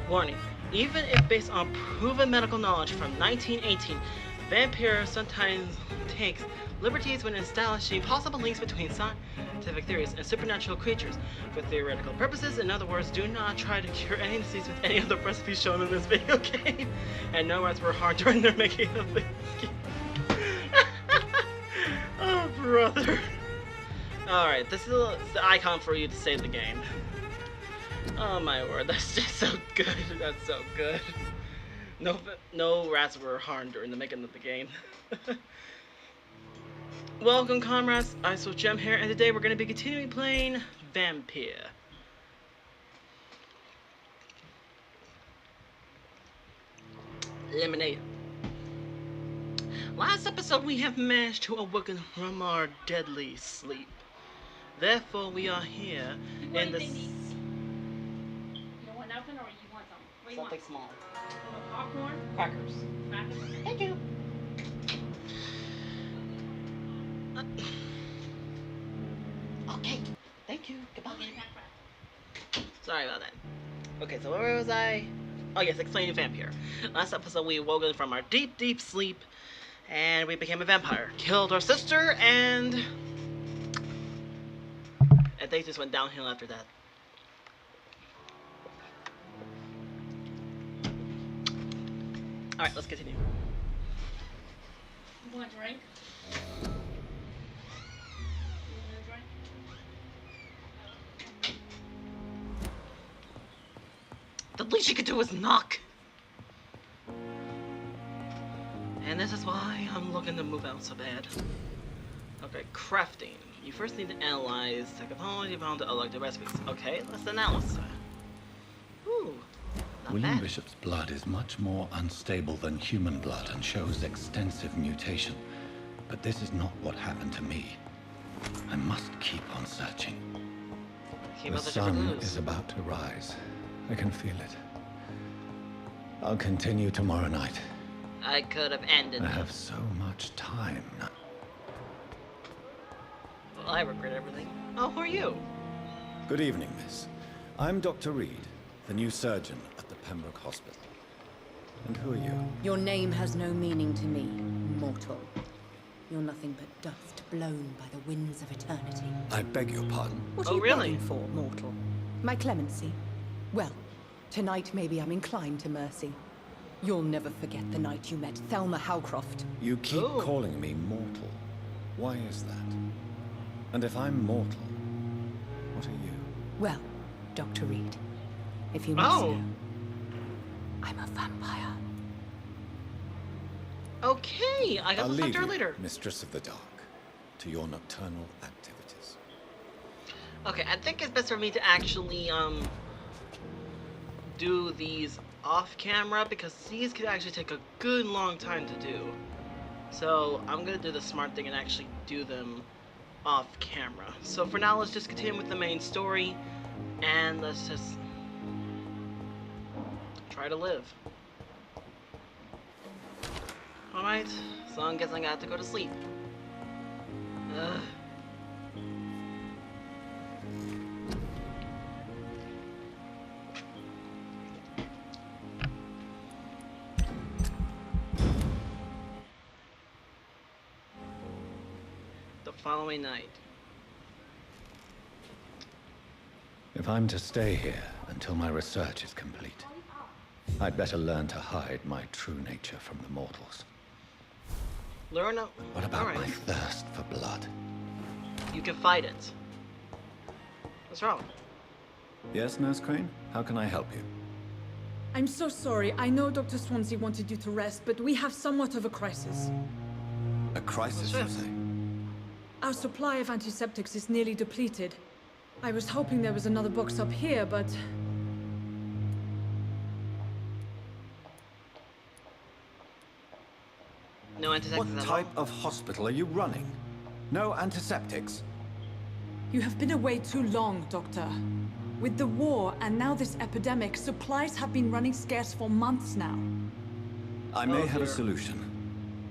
Warning, even if based on proven medical knowledge from 1918, Vampyr sometimes takes liberties when establishing possible links between scientific theories and supernatural creatures for theoretical purposes. In other words, do not try to cure any disease with any of the recipes shown in this video game, and no rats were harmed during their making of the game. Oh, brother. Alright, this is the icon for you to save the game. Oh my word, that's just so good. That's so good. No rats were harmed during the making of the game. Welcome, comrades. IceWolfGem here, and today we're going to be continuing playing Vampyr. Lemonade. Last episode, we have managed to awaken from our deadly sleep. Therefore, we are here in this. You want nothing, or you want something? What do you Something want? small. You want popcorn? Crackers. Crackers? Thank you. Okay. Thank you. Goodbye. Okay, pack. Sorry about that. Okay, so where was I? Oh yes, explaining Vampyr. Last episode we woke up from our deep, deep sleep, and we became a vampire. Killed our sister, and things just went downhill after that. Alright, let's continue. You want a drink? The least you could do was knock. And this is why I'm looking to move out so bad. Okay, crafting. You first need to analyze technology bound to elect the recipes. Okay, let's analyze. Ooh, not William bad. Bishop's blood is much more unstable than human blood and shows extensive mutation. But this is not what happened to me. I must keep on searching. Keep The up the different sun clues. is about to rise. I can feel it. I'll continue tomorrow night. I could have ended. I have so much time now. Well, I regret everything. Oh, who are you? Good evening, miss. I'm Dr. Reed, the new surgeon at the Pembrook Hospital. And who are you? Your name has no meaning to me, mortal. You're nothing but dust blown by the winds of eternity. I beg your pardon. What Oh, are you really? begging for, mortal? My clemency? Well, tonight maybe I'm inclined to mercy. You'll never forget the night you met Thelma Howcroft. You keep Oh. calling me mortal. Why is that? And if I'm mortal, what are you? Well, Dr. Reed, if you must Oh. know, I'm a vampire. Okay, I I'll guess we'll talk leave to her you, later. Mistress of the Dark, to your nocturnal activities. Okay, I think it's best for me to actually do these off camera because these could actually take a good long time to do. So I'm gonna do the smart thing and actually do them off camera. So for now, let's just continue with the main story and let's just try to live. Alright, so I'm guessing I have to go to sleep. Ugh. The following night. If I'm to stay here until my research is complete, I'd better learn to hide my true nature from the mortals. Learn up. What about Alright. my thirst for blood? You can fight it. What's wrong? Yes, Nurse Crane? How can I help you? I'm so sorry. I know Dr. Swansea wanted you to rest, but we have somewhat of a crisis. A crisis, you What's this? say? Our supply of antiseptics is nearly depleted. I was hoping there was another box up here, but... No antiseptics What at type all? of hospital are you running? No antiseptics? You have been away too long, Doctor. With the war and now this epidemic, supplies have been running scarce for months now. I may Oh, have a dear. solution.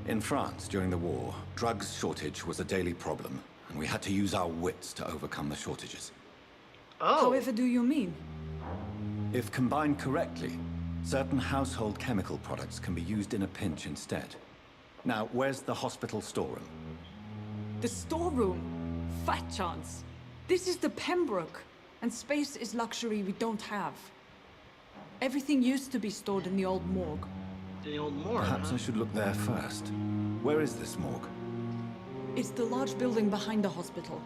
In France, during the war, drugs shortage was a daily problem, and we had to use our wits to overcome the shortages. Oh. However do you mean? If combined correctly, certain household chemical products can be used in a pinch instead. Now, where's the hospital storeroom? The storeroom? Fat chance. This is the Pembrook, and space is luxury we don't have. Everything used to be stored in the old morgue. The old morgue, Perhaps huh? I should look there first. Where is this morgue? It's the large building behind the hospital.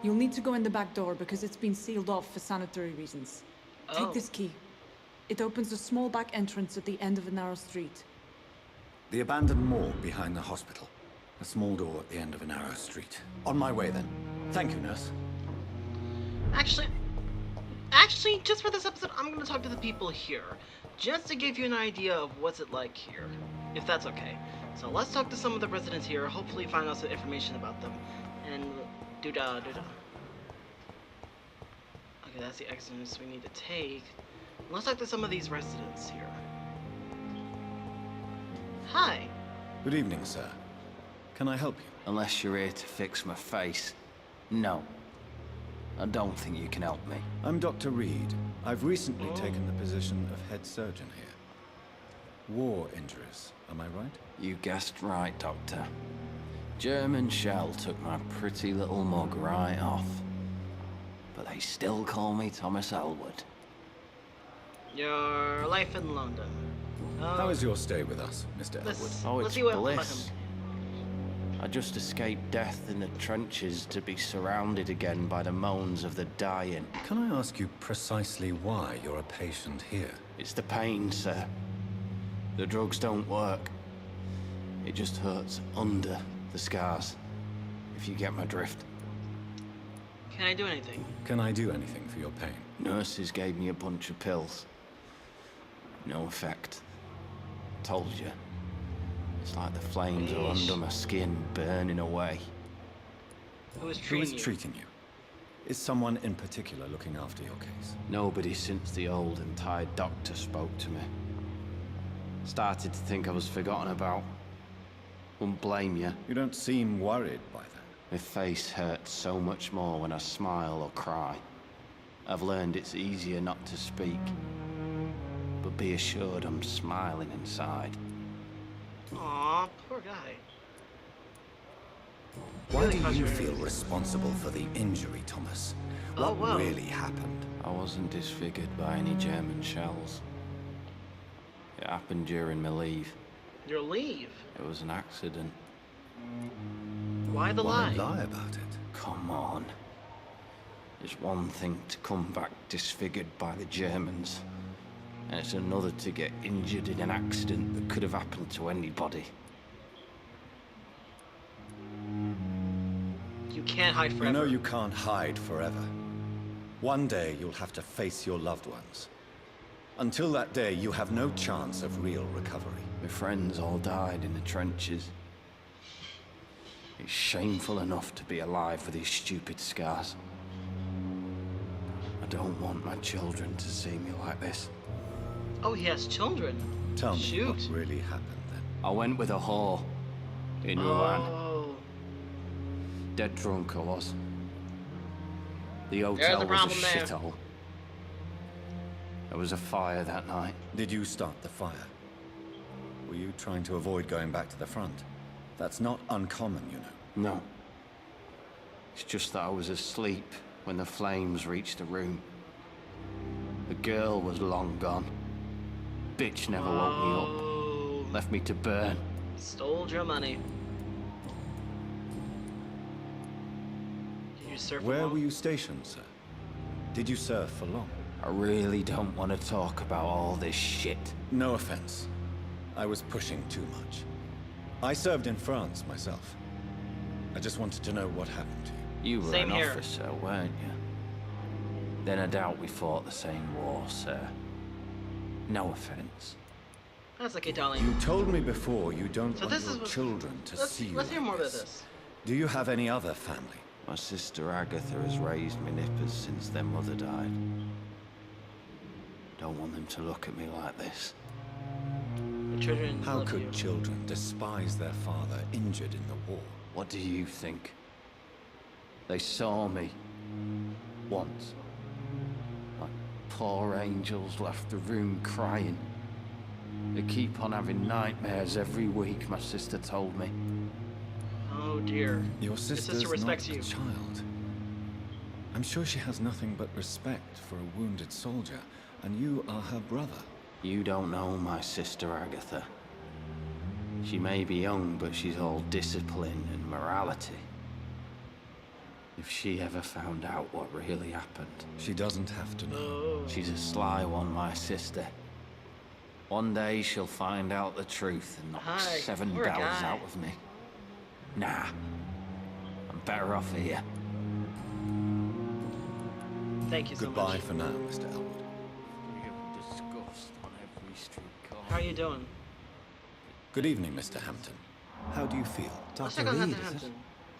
You'll need to go in the back door because it's been sealed off for sanitary reasons. Oh. Take this key. It opens a small back entrance at the end of a narrow street. The abandoned morgue behind the hospital. A small door at the end of a narrow street. On my way then. Thank you, nurse. Actually, just for this episode, I'm gonna talk to the people here, just to give you an idea of what's it like here, if that's okay. So let's talk to some of the residents here, hopefully find out some information about them, and do-da. Okay, that's the exits we need to take. Let's talk to some of these residents here. Hi. Good evening, sir. Can I help you? Unless you're here to fix my face. No. I don't think you can help me. I'm Dr. Reed. I've recently taken the position of head surgeon here. War injuries, am I right? You guessed right, Doctor. German shell took my pretty little mug right off. But they still call me Thomas Elwood. Your life in London. How is your stay with us, Mr. Elwood? Oh, let's it's see what about bliss. him. I just escaped death in the trenches to be surrounded again by the moans of the dying. Can I ask you precisely why you're a patient here? It's the pain, sir. The drugs don't work. It just hurts under the scars, if you get my drift. Can I do anything? Can I do anything for your pain? Nurses gave me a bunch of pills. No effect. Told you. It's like the flames are under my skin, burning away. Who is Who treating is you? treating you? Is someone in particular looking after your case? Nobody since the old and tired doctor spoke to me. Started to think I was forgotten about. Wouldn't blame you. You don't seem worried by that. My face hurts so much more when I smile or cry. I've learned it's easier not to speak. But be assured I'm smiling inside. Aw, poor guy. Why Really do you frustrating. feel responsible for the injury, Thomas? Oh, What wow. really happened? I wasn't disfigured by any German shells. It happened during my leave. Your leave. It was an accident. Why the Why lie? lie about it? Come on. It's one thing to come back disfigured by the Germans, and it's another to get injured in an accident that could have happened to anybody. You can't hide forever. You know you can't hide forever. One day you'll have to face your loved ones. Until that day, you have no chance of real recovery. My friends all died in the trenches. It's shameful enough to be alive with these stupid scars. I don't want my children to see me like this. Oh, he has children. Tell me Shoot. what really happened then. I went with a whore in Rouen. Oh. Dead drunk I was. The There's hotel a was a problem there. shithole. There was a fire that night. Did you start the fire? Were you trying to avoid going back to the front? That's not uncommon, you know. No. It's just that I was asleep when the flames reached the room. The girl was long gone. Bitch never woke me up. Oh. Left me to burn. Stole your money. Did you surf Where along? were you stationed, sir? Did you serve for long? I really don't want to talk about all this shit. No offense. I was pushing too much. I served in France myself. I just wanted to know what happened to you. You were Same an here. officer, weren't you? Then I doubt we fought the same war, sir. No offense. That's okay, darling. You told me before you don't So want this your is what- children to see you Let's hear like more about this. this. Do you have any other family? My sister Agatha has raised me nippers since their mother died. Don't want them to look at me like this. The children How love could you. children despise their father injured in the war? What do you think? They saw me once. Like poor angels left the room crying. They keep on having nightmares every week, my sister told me. Oh dear. Your sister's not respects a you. child. I'm sure she has nothing but respect for a wounded soldier, and you are her brother. You don't know my sister Agatha. She may be young, but she's all discipline and morality. If she ever found out what really happened... She doesn't have to know. Oh. She's a sly one, my sister. One day she'll find out the truth and knock Hi, 7 poor bells guy. out of me. Nah, I'm better off here. Thank you so Goodbye much. for now, Mr. Elwood. Real disgust on every street corner. How are you doing? Good evening, Mr. Hampton. How do you feel? Let's Dr. check on Reed, Hampton is it? Hampton.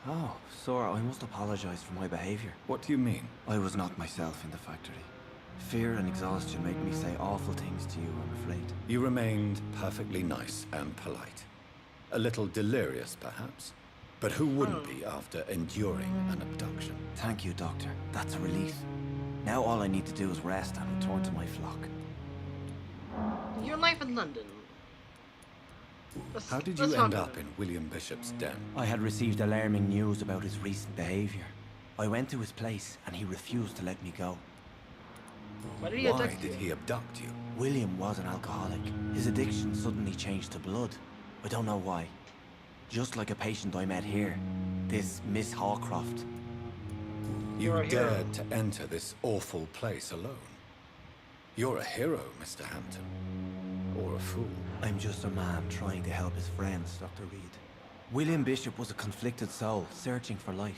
Oh, Sora, I must apologize for my behavior. What do you mean? I was not myself in the factory. Fear and exhaustion made me say awful things to you, I'm afraid. You remained perfectly nice and polite. A little delirious, perhaps. But who wouldn't be after enduring an abduction? Thank you, Doctor. That's a relief. Now all I need to do is rest and return to my flock. Your life in London. How did let's you talk end about up it. in William Bishop's den? I had received alarming news about his recent behavior. I went to his place and he refused to let me go. Why did he Why abduct did you? he abduct you? William was an alcoholic. His addiction suddenly changed to blood. I don't know why. Just like a patient I met here. This Miss Hawcroft. You're You a hero. dared to enter this awful place alone. You're a hero, Mr. Hampton. Or a fool. I'm just a man trying to help his friends, Dr. Reed. William Bishop was a conflicted soul, searching for light.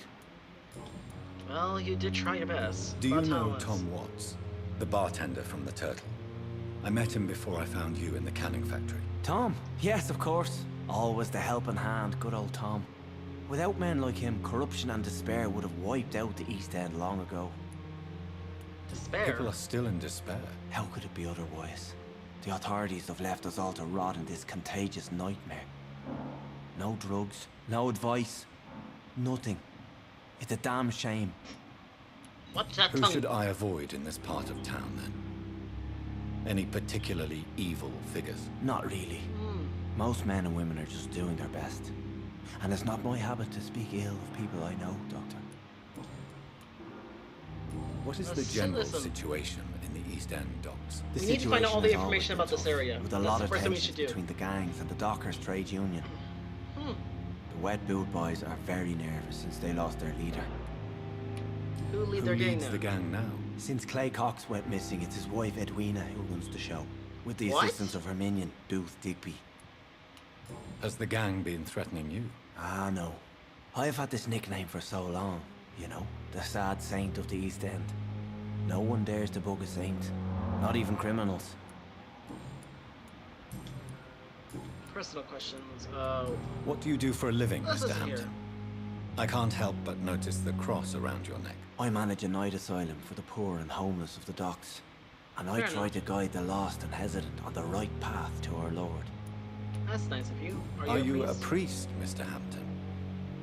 Well, you did try your best. Do you About know Thomas. Tom Watts? The bartender from the Turtle. I met him before I found you in the canning factory. Tom? Yes, of course. Always the helping hand, good old Tom. Without men like him, corruption and despair would have wiped out the East End long ago. Despair. People are still in despair. How could it be otherwise? The authorities have left us all to rot in this contagious nightmare. No drugs, no advice, nothing. It's a damn shame. What's that Who tongue? should I avoid in this part of town, then? Any particularly evil figures? Not really. Most men and women are just doing their best. And it's not my habit to speak ill of people I know, Doctor. What is the Let's general listen. situation in the East End docks? The We need to find out all the situation has always information been about this tough, area. With a That's lot the of first thing we tensions should do. between the gangs and the Dockers Trade Union. Hmm. The Wet Boot Boys are very nervous since they lost their leader. Who lead Who their gang leads now? the gang now? Since Clay Cox went missing, it's his wife Edwina who runs the show. With the What? assistance of her minion, Booth Digby. Has the gang been threatening you? Ah, no. I've had this nickname for so long, you know, the sad saint of the East End. No one dares to bug a saint, not even criminals. Personal questions. What do you do for a living, Let's Mr. listen here. Hampton? I can't help but notice the cross around your neck. I manage a night asylum for the poor and homeless of the docks. And I Fair try enough. to guide the lost and hesitant on the right path to our Lord. That's nice of you. Are you a priest? priest, Mr. Hampton?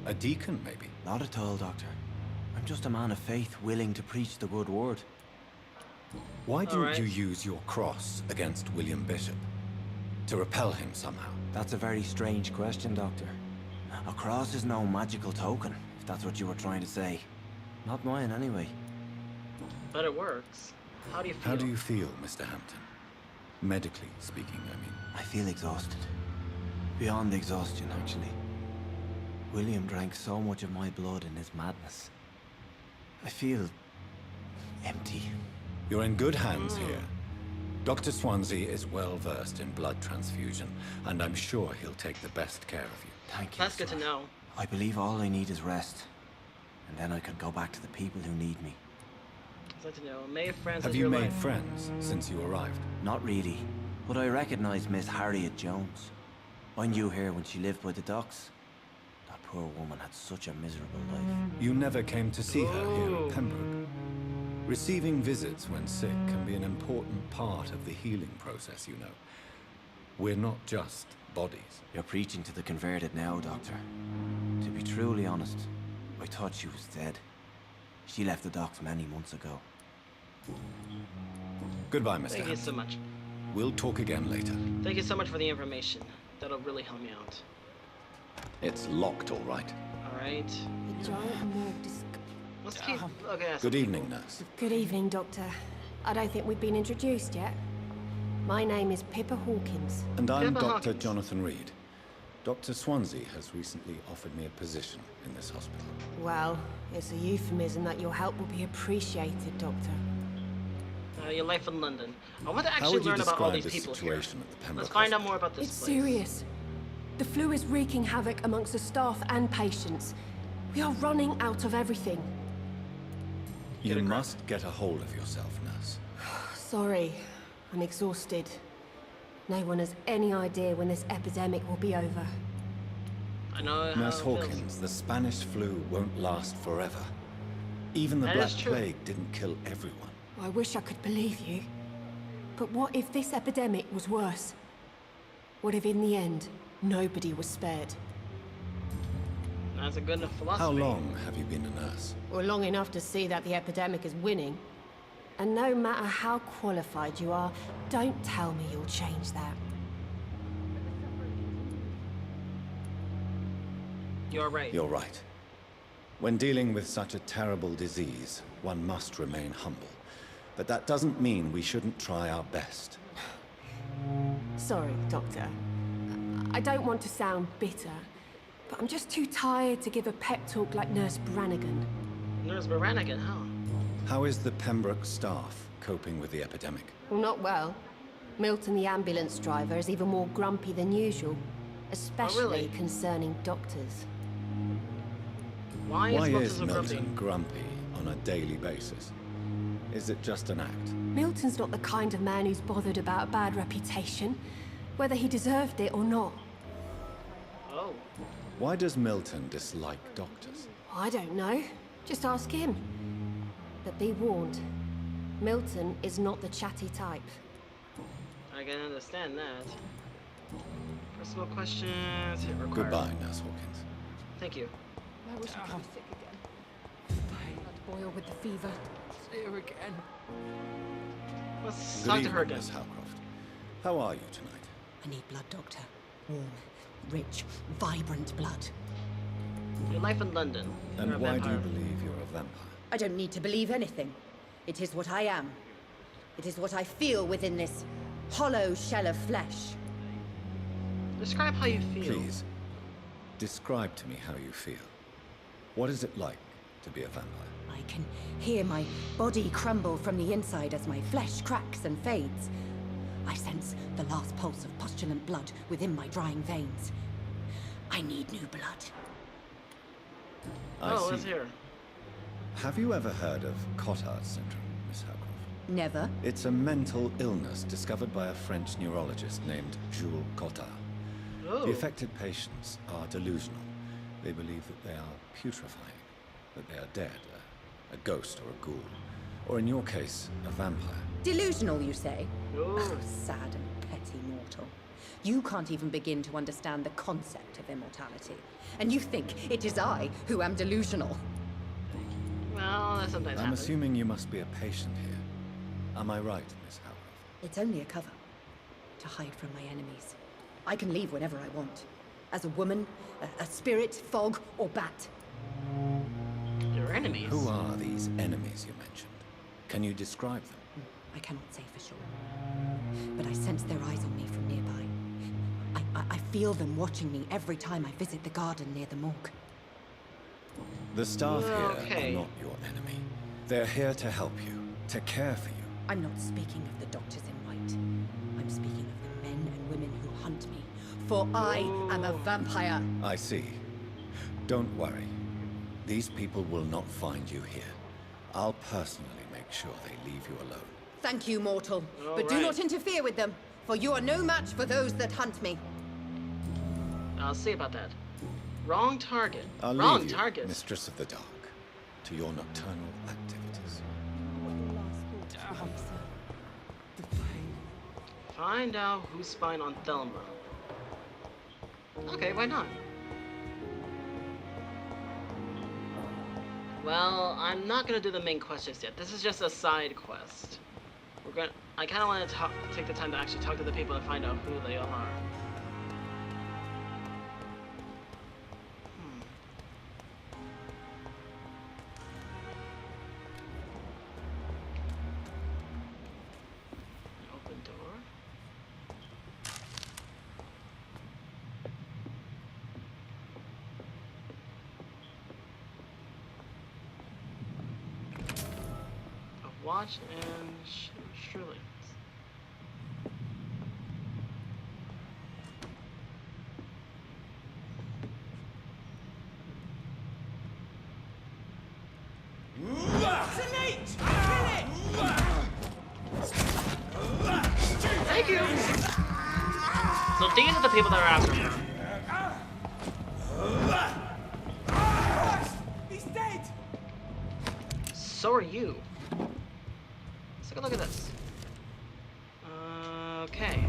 A deacon, maybe? Not at all, Doctor. I'm just a man of faith willing to preach the good word. Why didn't Alright. you use your cross against William Bishop? To repel him somehow? That's a very strange question, Doctor. A cross is no magical token, if that's what you were trying to say. Not mine, anyway. But it works. How do you feel? How do you feel, Mr. Hampton? Medically speaking, I mean. I feel exhausted. Beyond exhaustion, actually. William drank so much of my blood in his madness. I feel empty. You're in good hands here. Dr. Swansea is well versed in blood transfusion, and I'm sure he'll take the best care of you. Thank you. That's good to sir. know. I believe all I need is rest. And then I can go back to the people who need me. I'd like to know. May Francis Have you your made life. friends since you arrived? Not really, but I recognize Miss Harriet Jones. I knew her when she lived by the docks. That poor woman had such a miserable life. You never came to see her here Ooh. at Pembrook. Receiving visits when sick can be an important part of the healing process, you know. We're not just bodies. You're preaching to the converted now, Doctor. To be truly honest, I thought she was dead. She left the docks many months ago. Goodbye, Mr. Thank you so Hampton. much. We'll talk again later. Thank you so much for the information. That'll really help me out. It's locked, all right. Alright. The giant morgue Let's keep looking at Good some evening, people. nurse. Good evening, Doctor. I don't think we've been introduced yet. My name is Pippa Hawkins. And I'm Pippa Dr. Hawkins. Jonathan Reed. Dr. Swansea has recently offered me a position in this hospital. Well, it's a euphemism that your help will be appreciated, Doctor. Your life in London. I want to How actually would you learn about all describe these the people here. situation at the Pembrook Let's find out Hospital? more about this It's place. serious. The flu is wreaking havoc amongst the staff and patients. We are running out of everything. You Get a grip. must get a hold of yourself, nurse. Sorry, I'm exhausted. No one has any idea when this epidemic will be over. I know how Nurse it feels. Hawkins, the Spanish flu won't last forever. Even the That Black is true. Plague didn't kill everyone. I wish I could believe you. But what if this epidemic was worse? What if in the end, nobody was spared? That's a good enough philosophy. How long have you been a nurse? Or long enough to see that the epidemic is winning. And no matter how qualified you are, don't tell me you'll change that. You're right. You're right. When dealing with such a terrible disease, one must remain humble. But that doesn't mean we shouldn't try our best. Sorry, Doctor. I don't want to sound bitter, but I'm just too tired to give a pep talk like Nurse Brannigan. Nurse Baranigan, huh? How is the Pembroke staff coping with the epidemic? Well, not well. Milton, the ambulance driver, is even more grumpy than usual, especially really? concerning doctors. Why Why is is Milton so Milton grumpy? grumpy on a daily basis? Is it just an act? Milton's not the kind of man who's bothered about a bad reputation, whether he deserved it or not. Oh. Why does Milton dislike doctors? I don't know. Just ask him. But be warned, Milton is not the chatty type. I can understand that. Personal questions. Hit required. Goodbye, Nurse Hawkins. Thank you. I wish I could be sick again. Blood boil with the fever. See her again. Let's Good talk to evening, her again. Miss Howcroft. How are you tonight? I need blood, Doctor. Warm, rich, vibrant blood. Your life in London. You're a And why do you vampire. believe you're a vampire? I don't need to believe anything. It is what I am. It is what I feel within this hollow shell of flesh. Describe how you feel. Please, describe to me how you feel. What is it like to be a vampire? I can hear my body crumble from the inside as my flesh cracks and fades. I sense the last pulse of postulant blood within my drying veins. I need new blood. Oh, I let's see. hear. Have you ever heard of Cotard's syndrome, Miss Howcroft? Never. It's a mental illness discovered by a French neurologist named Jules Cotard. Oh. The affected patients are delusional. They believe that they are putrefying, that they are dead, a ghost or a ghoul, or in your case, a vampire. Delusional, you say? Oh. Oh, sad and petty mortal. You can't even begin to understand the concept of immortality. And you think it is I who am delusional. Well, that sometimes I'm happens. assuming you must be a patient here. Am I right, Miss Howcroft? It's only a cover. To hide from my enemies. I can leave whenever I want. As a woman, a spirit, fog, or bat. Your enemies. Who are these enemies you mentioned? Can you describe them? I cannot say for sure. But I sense their eyes on me from nearby. I feel them watching me every time I visit the garden near the morgue. The staff here Okay. are not your enemy. They're here to help you, to care for you. I'm not speaking of the doctors in white. I'm speaking of the men and women who hunt me. For I am a vampire. I see. Don't worry. These people will not find you here. I'll personally make sure they leave you alone. Thank you, mortal. All But do right. not interfere with them, for you are no match for those that hunt me. I'll see about that. Wrong target. I'll Wrong leave you, target. Mistress of the Dark, to your nocturnal activities. Find out who's spying on Thelma. Okay, why not? Well, I'm not gonna do the main questions yet. This is just a side quest. I kind of want to take the time to actually talk to the people and find out who they are. Open door. A watch and shillings. Thank you. So these are the people that are after her. He's dead! So are you. Let's take a look at this. Okay.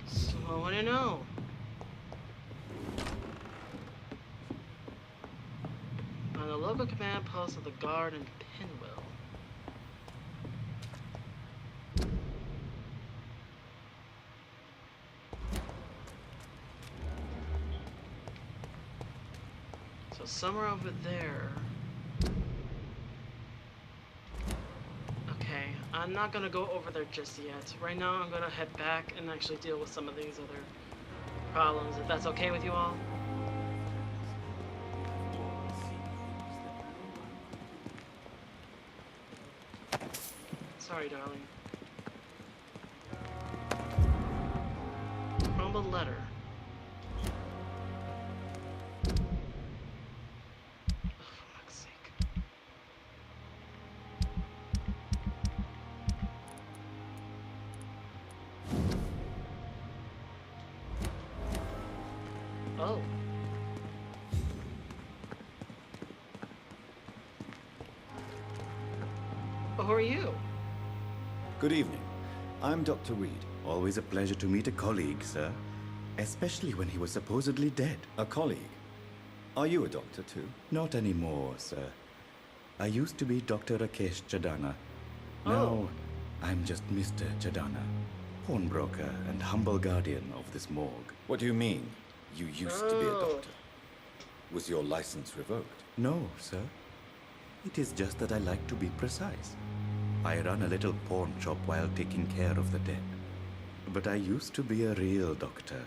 So I want to know. On the local command post of the guard in Pinwell. So somewhere over there. Okay, I'm not gonna go over there just yet. Right now I'm gonna head back and actually deal with some of these other problems, if that's okay with you all. Sorry, darling. Crumbled letter. Oh, for fuck's sake. Oh. Well, who are you? Good evening. I'm Dr. Reed. Always a pleasure to meet a colleague, sir. Especially when he was supposedly dead. A colleague? Are you a doctor too? Not anymore, sir. I used to be Dr. Rakesh Chadana. Now, I'm just Mr. Chadana, pawnbroker and humble guardian of this morgue. What do you mean, you used to be a doctor? Was your license revoked? No, sir. It is just that I like to be precise. I run a little pawn shop while taking care of the dead. But I used to be a real doctor.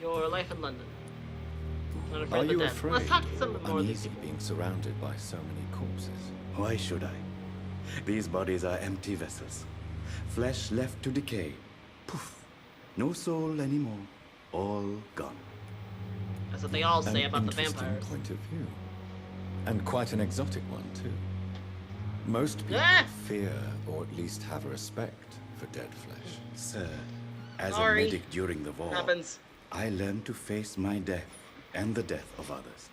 Your life in London. Not afraid Are of the you dead. afraid Let's talk to some or more of these uneasy people. being surrounded by so many corpses? Why should I? These bodies are empty vessels. Flesh left to decay. Poof. No soul anymore. All gone. That's what they all say An about the interesting vampires. point of view. And quite an exotic one, too. Most people Ah! fear, or at least have a respect, for dead flesh. Sir, as Sorry. a medic during the war, Happens. I learned to face my death and the death of others.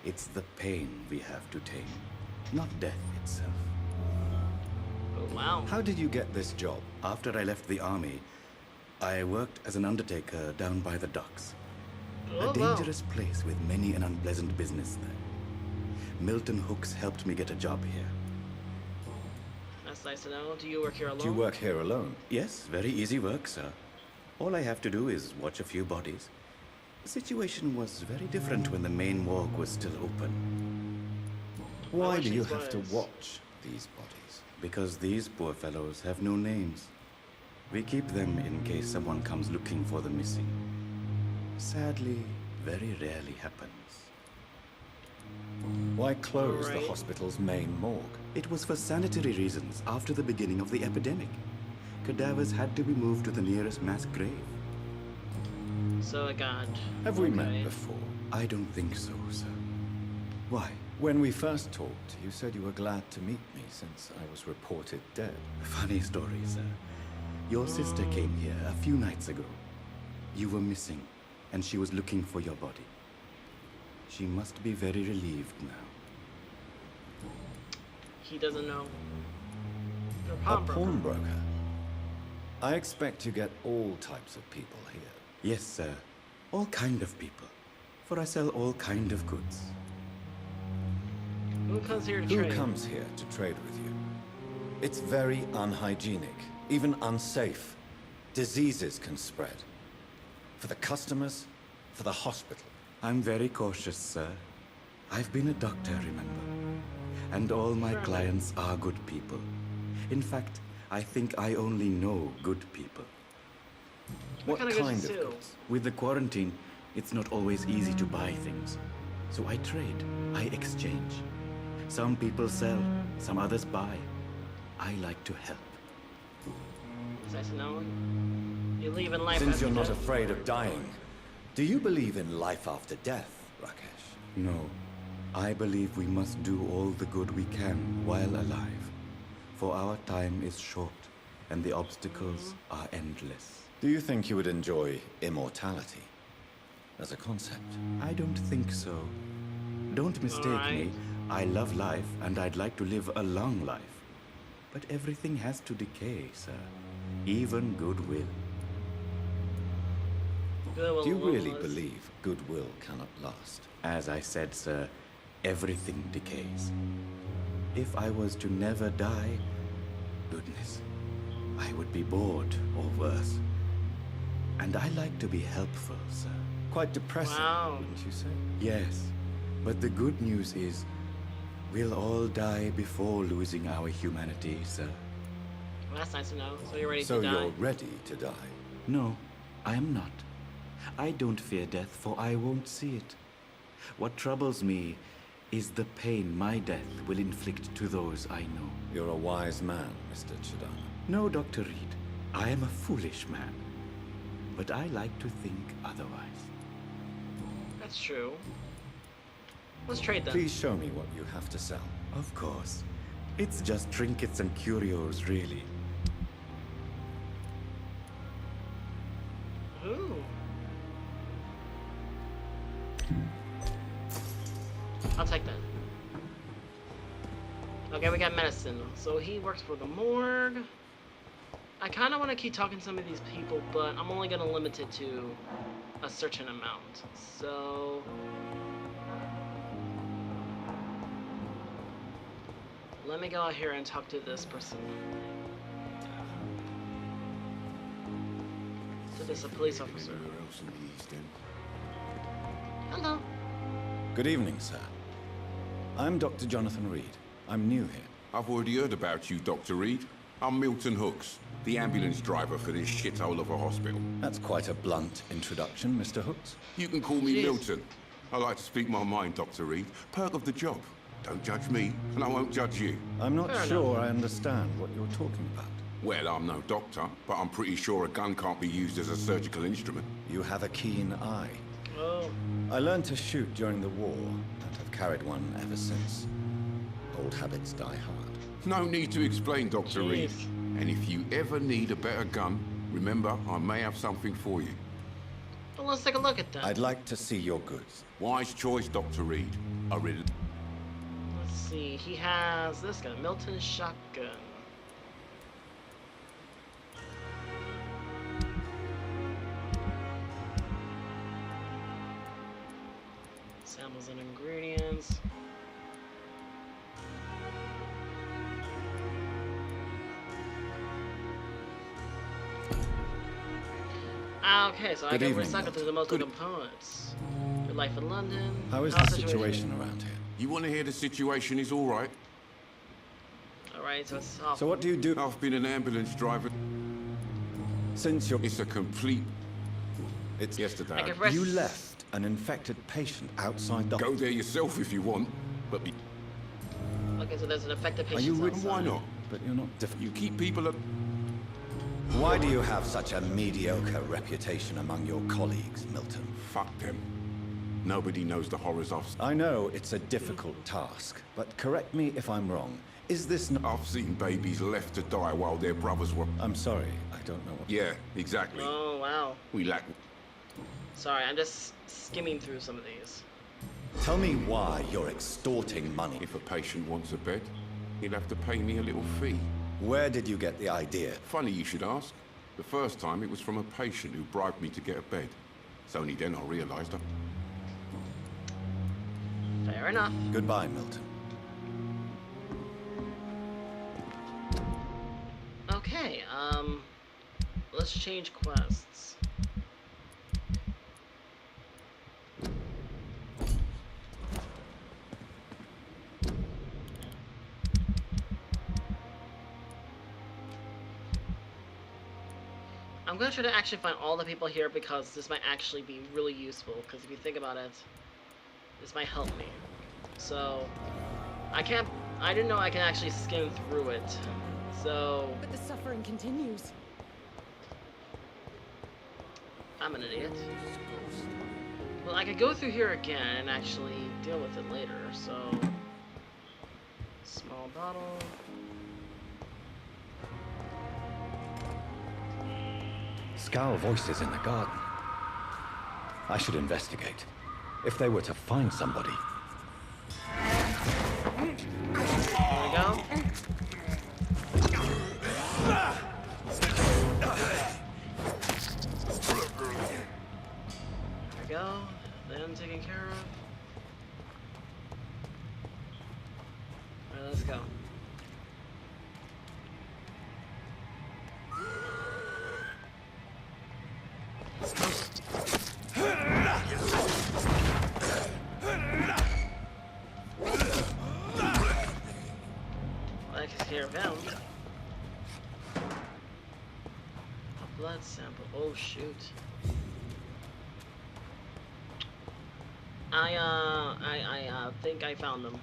It's the pain we have to tame, not death itself. Oh, wow. How did you get this job? After I left the army, I worked as an undertaker down by the docks. Oh, A dangerous place with many an unpleasant business there. Milton Hooks helped me get a job here. That's nice to know. Do you work here alone? Do you work here alone? Yes, very easy work, sir. All I have to do is watch a few bodies. The situation was very different when the main morgue was still open. Why wish do you these have to was. watch these bodies? Because these poor fellows have no names. We keep them in case someone comes looking for the missing. Sadly, very rarely happens. Why close the Alright. hospital's main morgue? It was for sanitary reasons after the beginning of the epidemic. Cadavers had to be moved to the nearest mass grave. So I got. Have we okay. met before? I don't think so, sir. Why? When we first talked, you said you were glad to meet me since I was reported dead. Funny story, sir. Your sister came here a few nights ago. You were missing, and she was looking for your body. She must be very relieved now. He doesn't know. You're A pawnbroker. I expect you get all types of people here. Yes, sir. All kind of people. For I sell all kind of goods. Who comes here to Who trade? comes here to trade with you? It's very unhygienic, even unsafe. Diseases can spread. For the customers, for the hospital. I'm very cautious, sir. I've been a doctor, remember? And all my clients are good people. In fact, I think I only know good people. What kind of suit? goods? With the quarantine, it's not always easy to buy things. So I trade, I exchange. Some people sell, some others buy. I like to help. It's nice to know. You leave in life Since after you're not death. afraid of dying, do you believe in life after death, Rakesh? No. I believe we must do all the good we can while alive. For our time is short, and the obstacles are endless. Do you think you would enjoy immortality as a concept? I don't think so. Don't mistake me. I love life, and I'd like to live a long life. But everything has to decay, sir. Even goodwill. Do you really believe goodwill cannot last? As I said, sir, everything decays. If I was to never die, goodness, I would be bored or worse. And I like to be helpful, sir. Quite depressing, wouldn't you say? Yes, but the good news is, we'll all die before losing our humanity, sir. Well, that's nice to know. So you're ready So to die. you're ready to die? No, I am not. I don't fear death, for I won't see it. What troubles me is the pain my death will inflict to those I know. You're a wise man, Mr. Chidana. No, Dr. Reed. I am a foolish man. But I like to think otherwise. That's true. Let's trade them. Please show me what you have to sell. Of course. It's just trinkets and curios, really. Ooh. I'll take that. Okay, we got medicine. So he works for the morgue. I kind of want to keep talking to some of these people, but I'm only going to limit it to a certain amount. So... let me go out here and talk to this person. So this is a police officer. Hello. Good evening, sir. I'm Dr. Jonathan Reed. I'm new here. I've already heard about you, Dr. Reed. I'm Milton Hooks, the ambulance driver for this shithole of a hospital. That's quite a blunt introduction, Mr. Hooks. You can call me Milton. I like to speak my mind, Dr. Reed. Perk of the job. Don't judge me, and I won't judge you. I'm not sure I understand what you're talking about. Well, I'm no doctor, but I'm pretty sure a gun can't be used as a surgical instrument. You have a keen eye. Oh. I learned to shoot during the war, and have carried one ever since. Old habits die hard. No need to explain, Dr. Reed. And if you ever need a better gun, remember, I may have something for you. Well, let's take a look at that. I'd like to see your goods. Wise choice, Dr. Reed. Let's see, he has this gun, Milton shotgun. Samples and ingredients. Okay, so I can recycle through the most components. Your life in London. How is the situation around here? You want to hear the situation is all right? All right, so it's off. So what do you do? I've been an ambulance driver. Since you're... It's a complete... It's yesterday. You left an infected patient outside the... Go there yourself if you want, but... Okay, so there's an infected patient. Are you outside. Why not? But you're not different. You keep people at... Why do you have such a mediocre reputation among your colleagues, Milton? Fuck them. Nobody knows the horrors I've... I know it's a difficult task, but correct me if I'm wrong. Is this not... I've seen babies left to die while their brothers were... I'm sorry, I don't know what... Yeah, exactly. Oh, wow. We lack... Sorry, I'm just skimming through some of these. Tell me why you're extorting money. If a patient wants a bed, he'll have to pay me a little fee. Where did you get the idea? Funny you should ask. The first time it was from a patient who bribed me to get a bed. It's only then I realized Fair enough. Goodbye, Milton. Okay, let's change quests. I'm gonna try to actually find all the people here because this might actually be really useful, because if you think about it, this might help me. So, I didn't know I can actually skim through it. So... But the suffering continues. I'm an idiot. Well, I could go through here again and actually deal with it later, so... Small bottle... Scowl voices in the garden. I should investigate. If they were to find somebody. There we go. There we go. Then taken care of. Alright, let's go. Here found a blood sample. Oh shoot! I think I found them.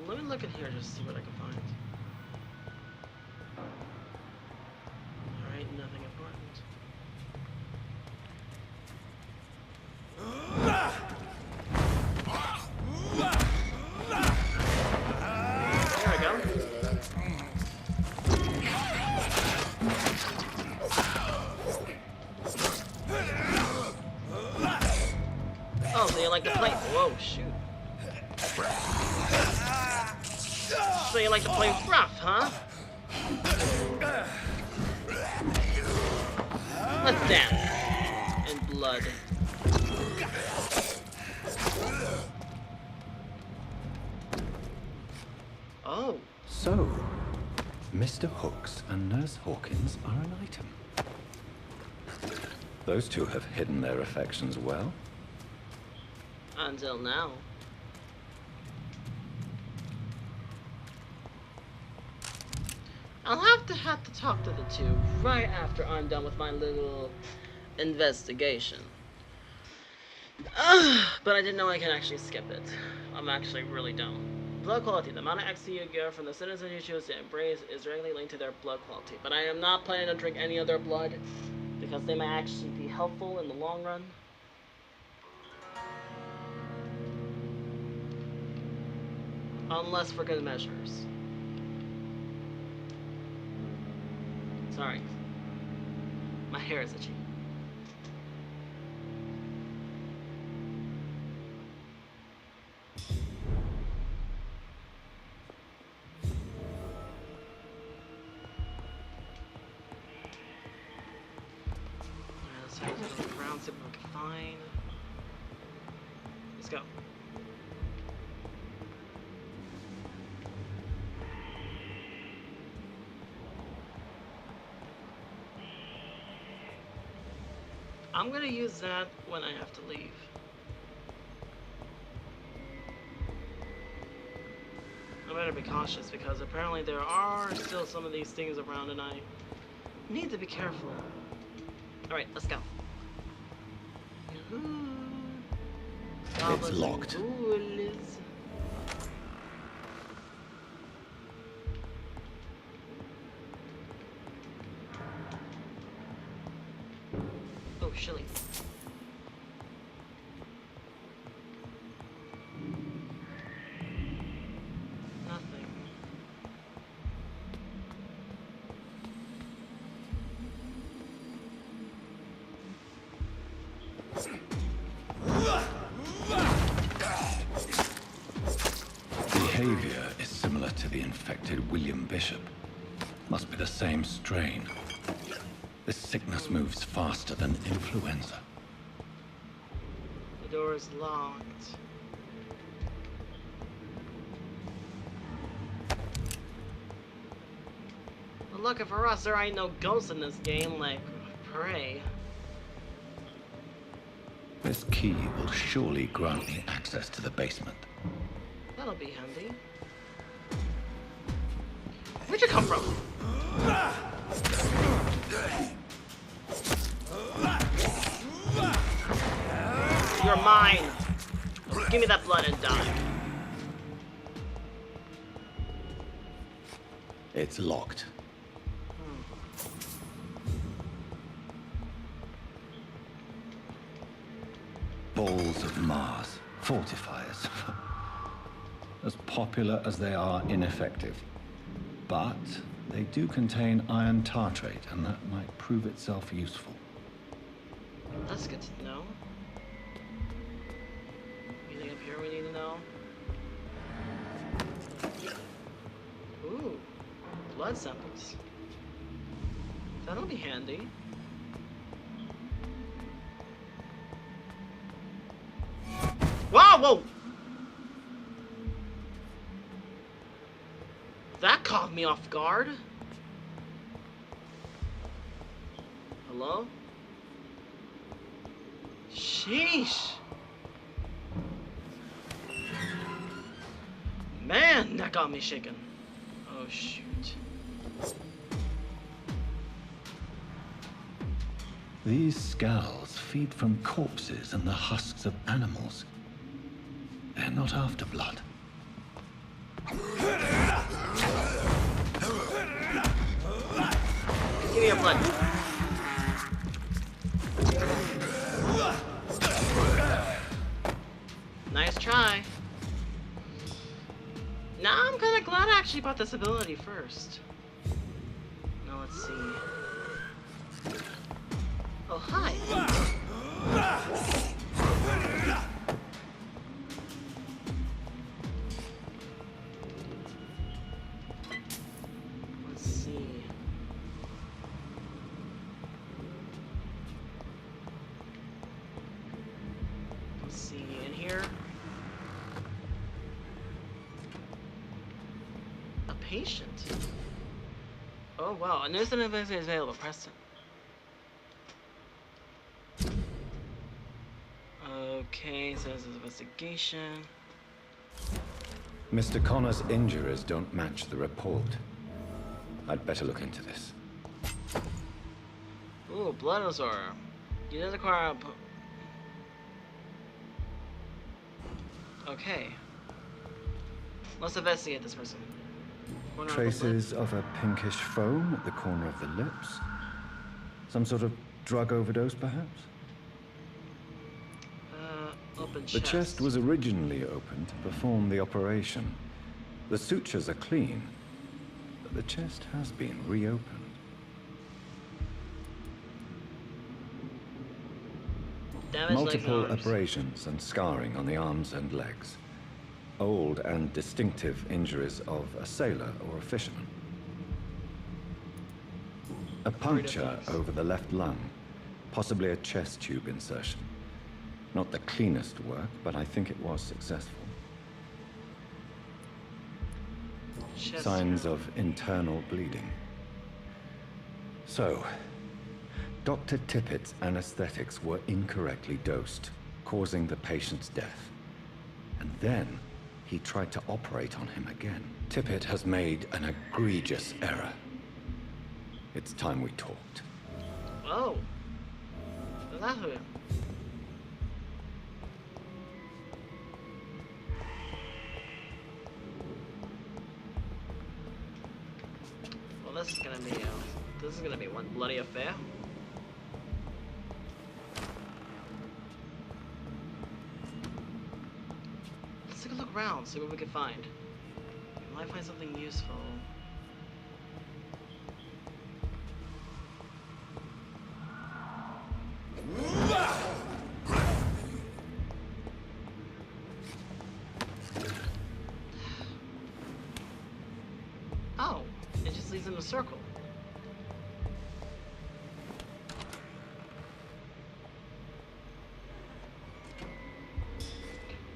Let me look in here just to see what I can find. All right, nothing important. Like to play. Whoa, shoot. So you like to play rough, huh? Let's dance in blood. Oh. So, Mr. Hooks and Nurse Hawkins are an item. Those two have hidden their affections well. Until now. I'll have to talk to the two right after I'm done with my little investigation. But I didn't know I can actually skip it. I'm actually really dumb. Blood quality. The amount of XP you get from the citizens you choose to embrace is directly linked to their blood quality. But I am not planning to drink any of their blood because they might actually be helpful in the long run. Unless for good measures. Sorry. My hair is itchy. Let's take a look around, see what we can find. Let's go. I'm gonna use that when I have to leave. I better be cautious because apparently there are still some of these things around and I need to be careful. Alright, let's go. It's locked. Oh, shilly. Nothing. Behavior is similar to the infected William Bishop. Must be the same strain. This sickness moves faster than influenza. The door is locked. But lucky for us, there ain't no ghosts in this game, like Prey. This key will surely grant me access to the basement. That'll be handy. Where'd you come from? You're mine. Give me that blood and die. It's locked. Balls of Mars, fortifiers. As popular as they are ineffective. But they do contain iron tartrate, and that might prove itself useful. That's good to know. Anything up here we need to know? Ooh, blood samples. That'll be handy. Wow, whoa! That caught me off guard. Hello? Sheesh. Man, that got me shaken. Oh, shoot. These scowls feed from corpses and the husks of animals. They're not after blood. Give me your blood. Nice try. Now I'm kinda glad I actually bought this ability first. Now let's see. Oh, hi. Let's see. Let's see in here. A patient. Oh wow, a news investigation is available. Press it. Okay, so this is investigation. Mr. Connor's injuries don't match the report. I'd better look into this. Ooh, Bloodozor. You didn't acquire okay. Let's investigate this person. Corner Traces of a pinkish foam at the corner of the lips. Some sort of drug overdose, perhaps? Open The chest was originally open to perform the operation. The sutures are clean, but the chest has been reopened. Damaged Multiple legs and arms. abrasions and scarring on the arms and legs. Old and distinctive injuries of a sailor or a fisherman. A puncture over the left lung, possibly a chest tube insertion. Not the cleanest work, but I think it was successful. Signs of internal bleeding. So, Dr. Tippett's anesthetics were incorrectly dosed, causing the patient's death. And then, he tried to operate on him again. Tippett has made an egregious error. It's time we talked. Oh. Is that who? Well, this is gonna be one bloody affair. Let's take a look around, see what we can find. We might find something useful. Oh, it just leads in a circle.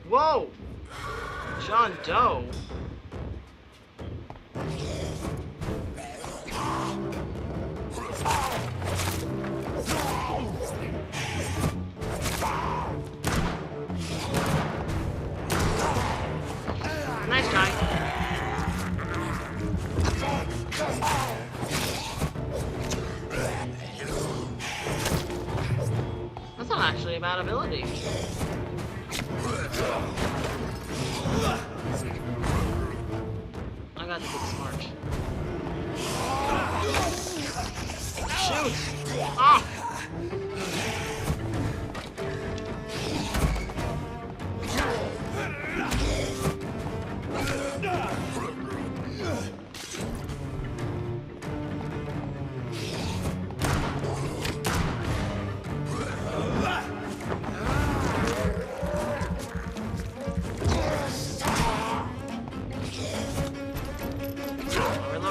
Whoa! John Doe. That's not actually a bad ability. I got to be smart. Shoot! Ah!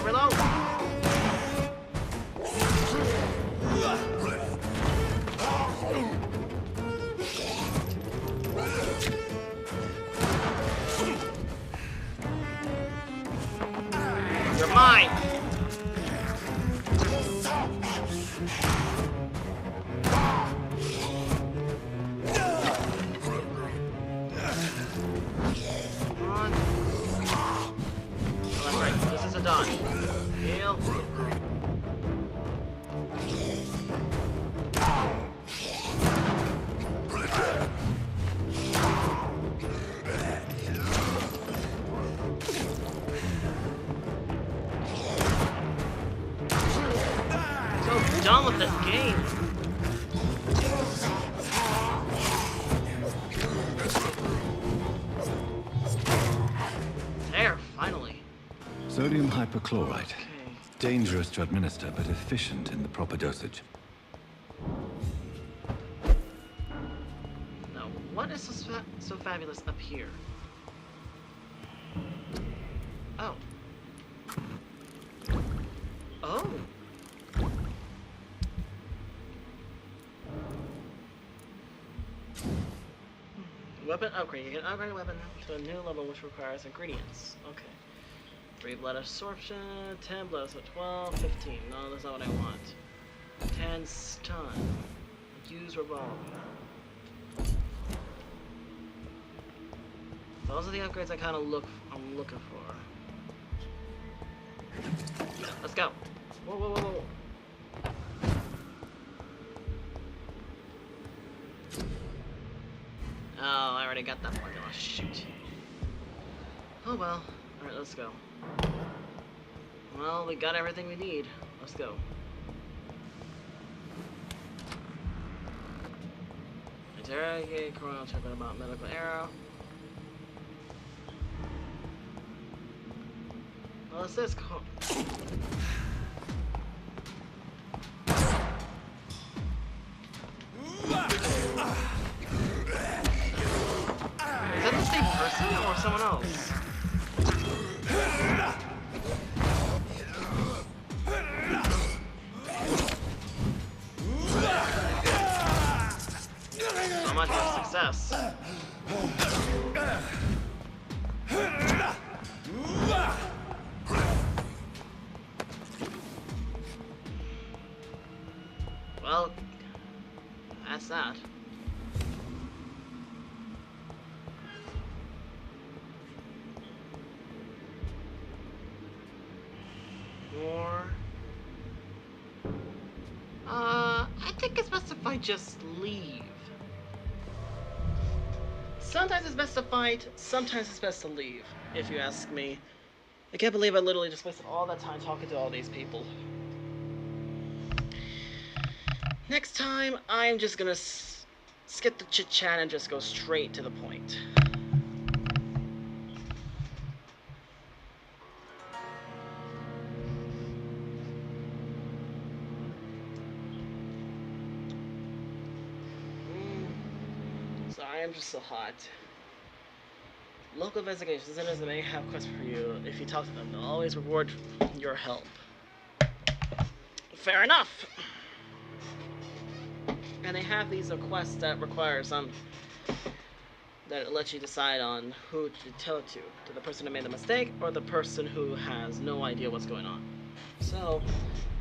Reload! You're mine! Come on. Oh, that's right. This is a dodge. Heal. So done with this game. There, finally. Sodium hypochlorite. Dangerous to administer, but efficient in the proper dosage. Now, what is so fabulous up here? Oh. Oh. Weapon upgrade. You can upgrade a weapon to a new level which requires ingredients. Okay. 3 blood absorption, 10 blood, so 12, 15. No, that's not what I want. 10 stun. Use revolver. Those are the upgrades I kind of I'm looking for. Let's go. Whoa, whoa, whoa, whoa. Oh, I already got that formula. Shoot. Oh well. Alright, let's go. Well, we got everything we need. Let's go. Interrogate, coronal check about medical arrow. Well, it says Is that the same person or someone else? So much for success. Well, that's that. More. I think it's best if I just leave. Sometimes it's best to fight, sometimes it's best to leave, if you ask me. I can't believe I literally just wasted all that time talking to all these people. Next time, I'm just gonna skip the chit-chat and just go straight to the point. Sorry, I'm just so hot. Local investigations centers may have quests for you. If you talk to them, they'll always reward your help. Fair enough. And they have these quests that require that lets you decide on who to tell it to the person who made the mistake or the person who has no idea what's going on. So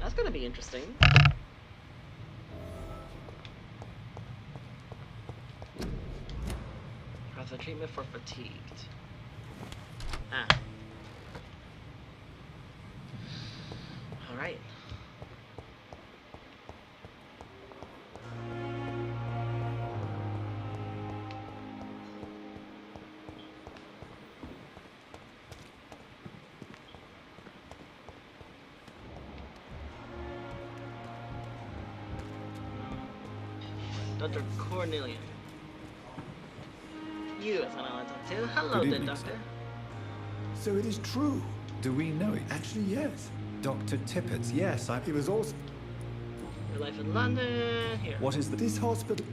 that's gonna be interesting. Has a treatment for fatigued. Ah. Dr. Cornelian. You is what I want to talk to. Hello Good there, evening, Doctor. sir. So it is true. Do we know it? Actually, yes. Dr. Tippett, yes, He was also... Your life in London. Here. What is the... This hospital...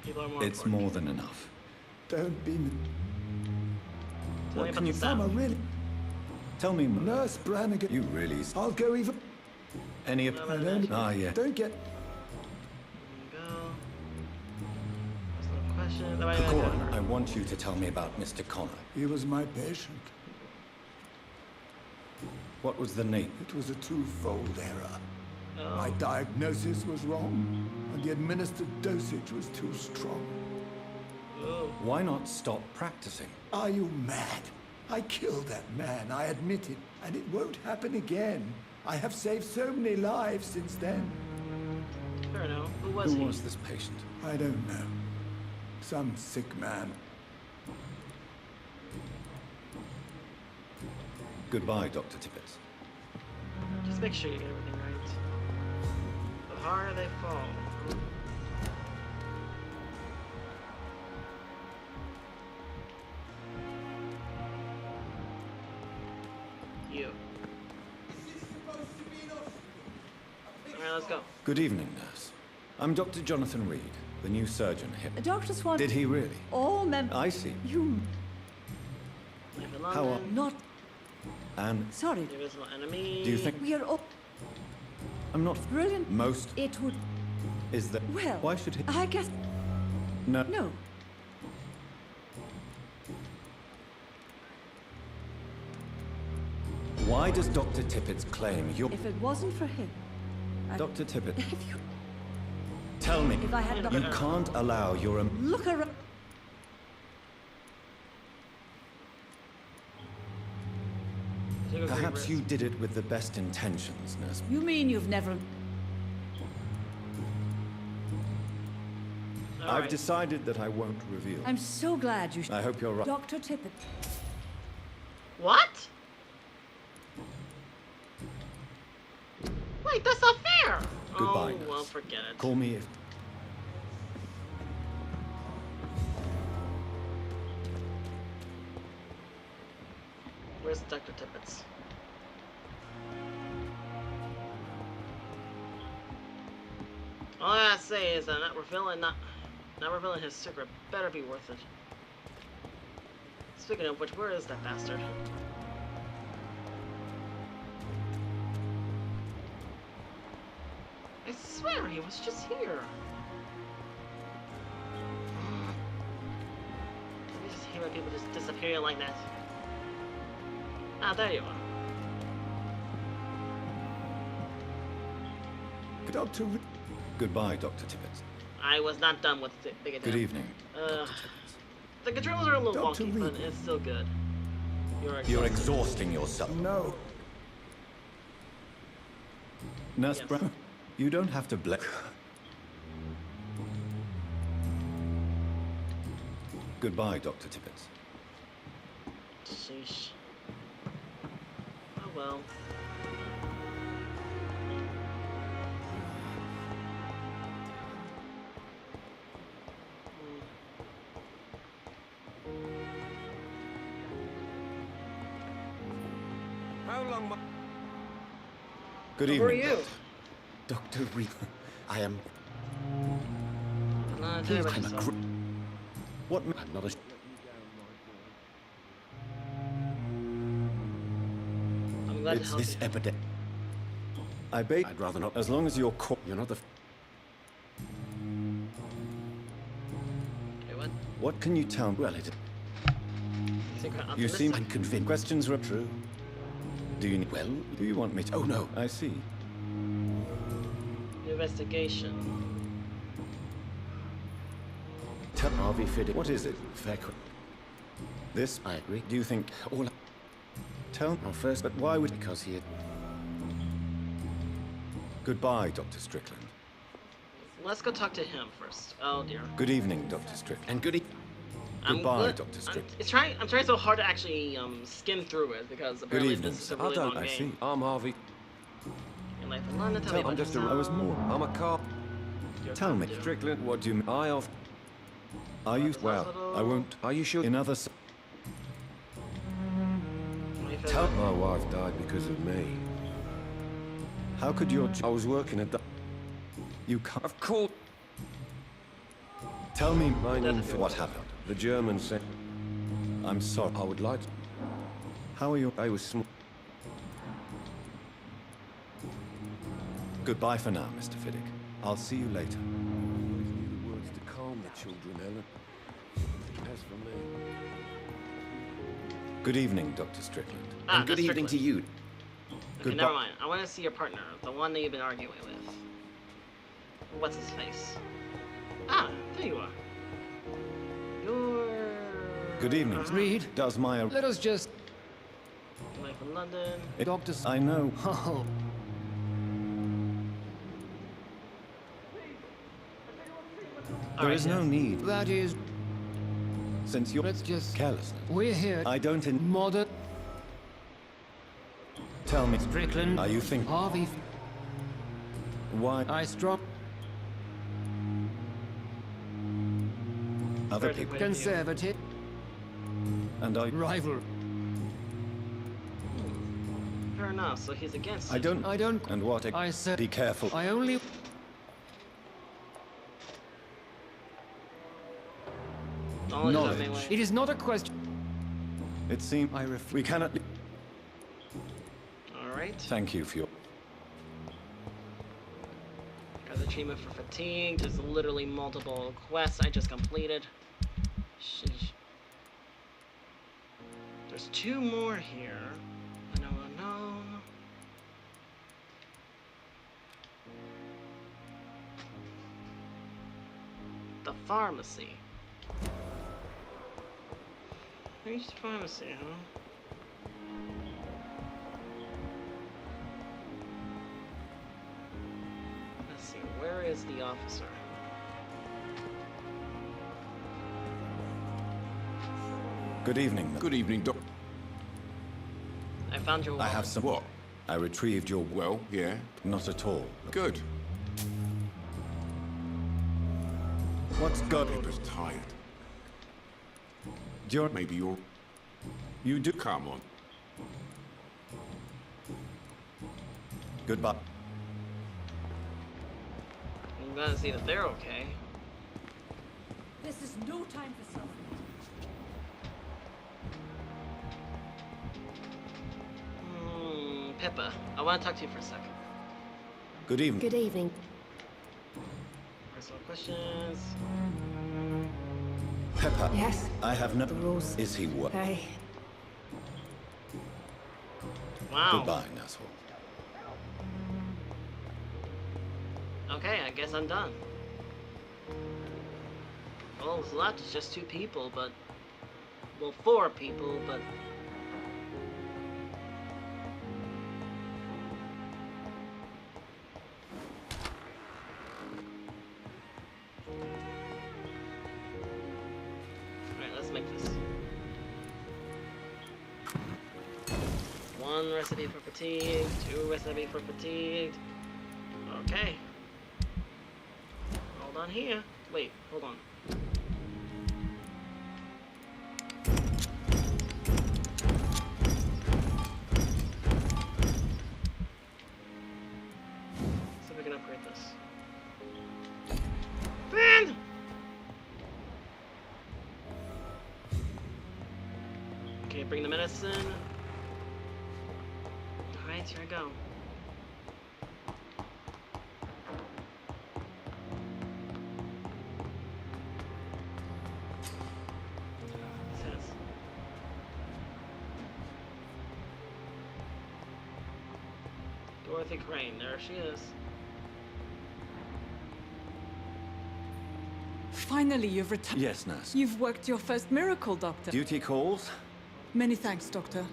People are more It's important. more than enough. Don't be... Tell me What about can you... the Mama, sound. really? Tell me, Nurse Brannigan... you really... I'll go even... Any... No, I don't... Ah, yeah. Don't get... There you go. There's no question. Wait, Coroner, I want you to tell me about Mr. Connor. He was my patient. What was the name? It was a twofold error. Oh. My diagnosis was wrong, and the administered dosage was too strong. Oh. Why not stop practicing? Are you mad? I killed that man, I admit it, and it won't happen again. I have saved so many lives since then. Fair enough. Who was Who he? was this patient? I don't know. Some sick man. Goodbye, Dr. Tippett. Just make sure you get everything right. The harder they fall. You. Alright, let's go. Good evening, nurse. I'm Dr. Jonathan Reed, the new surgeon here. The doctors want Did he really? all members. I see. You Life in How London. not And sorry. The invisible enemy. do you think... We are all I'm not... brilliant. Most... It would. Is that... Well, Why should he... I guess No. no. Why does Dr. Tippett's claim you're... If it wasn't for him, Dr. Tippett, if you, tell me. if I had You not can't allow your... look around. Take a great Perhaps risk. you did it with the best intentions, nurse. You mean you've never? I've Alright. decided that I won't reveal. I'm so glad you. I hope you're right. Dr. Tippett. What? Wait, that's not fair! Goodbye, Oh, well, nurse. forget it. Call me if... Where's Dr. Tippett's? All I gotta say is that not revealing his secret better be worth it. Speaking of which, where is that bastard? I swear he was just here. I just hate when people just disappear like that. Ah, there you are. Dr. Goodbye, Dr. Tippett. I was not done with the big Good evening, Uh, Dr. Tippett. the controls are a little Dr. wonky, but Reed. it's still good. You're exhausting yourself. No. Nurse Yes. Brown, you don't have to blame... Goodbye, Dr. Tippett. Sheesh. Oh well. How long Good Who evening, are you? Doctor. Dr. Reed. I am... No, tell me about I'm a yourself. gr- What... I'm not a... I'm glad to It's help this you. epidemic. I beg... I'd rather not... As long as you're... You're not the... Okay, what? What can you tell me? Well, it... Secret You seem optimistic? unconvinced. Questions are true. Do you... Well, do you want me to... Oh, no. I see. Investigation. Tell Harvey fitted. What is it? Fair qu- This? I agree. Do you think... All... Tell... Well, first, But why would... because he had... Goodbye, Dr. Strickland. Let's go talk to him first. Oh dear. Good evening, Dr. Strickland. And goody. Goodbye, Dr. Strickland. I'm trying so hard to actually skim through it because apparently evening, this is a sir. really long I game. see. I'm Harvey. And Life in London. Tell me about yourself. I was more. I'm a cop. Your Tell me, do. Strickland, what do you mean? Are you... Well, I won't... Are you sure? In other... Tell My wife died because of me. How could your... I was working at the... You can't... Of course. Tell me What happened? The Germans said... I'm sorry. I would like to... How are you? They were small. Goodbye for now, Mr. Fiddick. I'll see you later. Always knew the words to calm the children, Helen. As for me... Good evening, Dr. Strickland. Ah, And good evening to you. Okay, Goodbye. never mind. I want to see your partner, the one that you've been arguing with. What's his face? Ah, there you are. You're... Good evening. Reed. Does my... Let us just... Life in London. Doctor... I know. Oh, There is no need. that is... Since you're... Let's just... Carelessness. We're here. I don't in... Modern... Tell me... Strickland. Are you thinking... Harvey... Why... I struck... Other people... Conservative... And I... Rival... Fair enough, so he's against I you. don't... I don't... And what... I said... Be careful. I only... Knowledge is melee. It is not a question... It seems... We cannot... Alright. Thank you for your... Got the achievement for fatigue. There's literally multiple quests I just completed. Sheesh. There's 2 more here. Unknown. The pharmacy. East pharmacy, huh? Let's see, where is the officer? Good evening. Good evening, Doc. I found your wallet. I have some... What? I retrieved your... Well, yeah. Not at all. Good. What's good? Pepper's tired. Maybe you're... You do... Come on. Goodbye. I'm gonna see that they're okay. This is no time for suffering. Pippa, I want to talk to you for a second. Good evening. Good evening. Personal questions. Pepper. Yes? I have no... The rules. Is he what? Hey. Wow. Goodbye, Nuzzle. Okay, I guess I'm done. Well, what's left is just 2 people, but... Well, 4 people, but... Alright, let's make this. 1 recipe for fatigue, 2 recipe for fatigued. Okay. Hold on here. Wait, hold on. So we can upgrade this. Ben! Okay, bring the medicine. Alright, here I go. Dorothy Crane, there she is. Finally, you've returned. Yes, nurse. You've worked your first miracle, Doctor. Duty calls? Many thanks, Doctor.